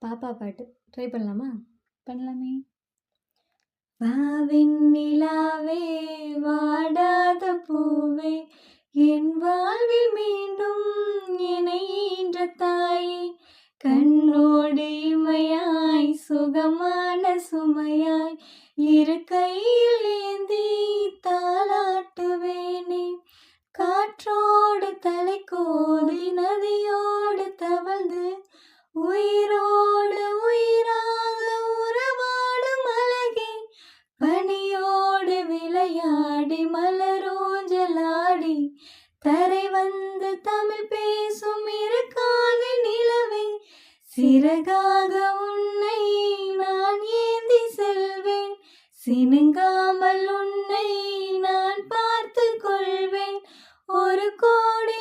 பாப்பா பாட்டு. ட்ரை பண்ணலாமா? பண்ணலாமே. வா வெண்ணிலாவே வாடாத பூவே என் வாழ்வில் மீண்டும் என்னை ஈன்ற தாயே கண்ணோடு இமையாய் சுகமான சுமையாய் இரு கையில் ஏந்தி தாளாட்டுவேனே காற்றோடு தலை கோதி நதியோடு தவழ்ந்து உயிரோடு உயிராக உறவாடும் அழகே பனியோடு விளையாடி மலரோஞ்சலாடி தரை வந்து தமிழ் பேசும் இருக்காக நிலவே சிறகாக உன்னை நான் ஏந்தி செல்வேன் சினுங்காமல் உன்னை நான் பார்த்து கொள்வேன் ஒரு கோடி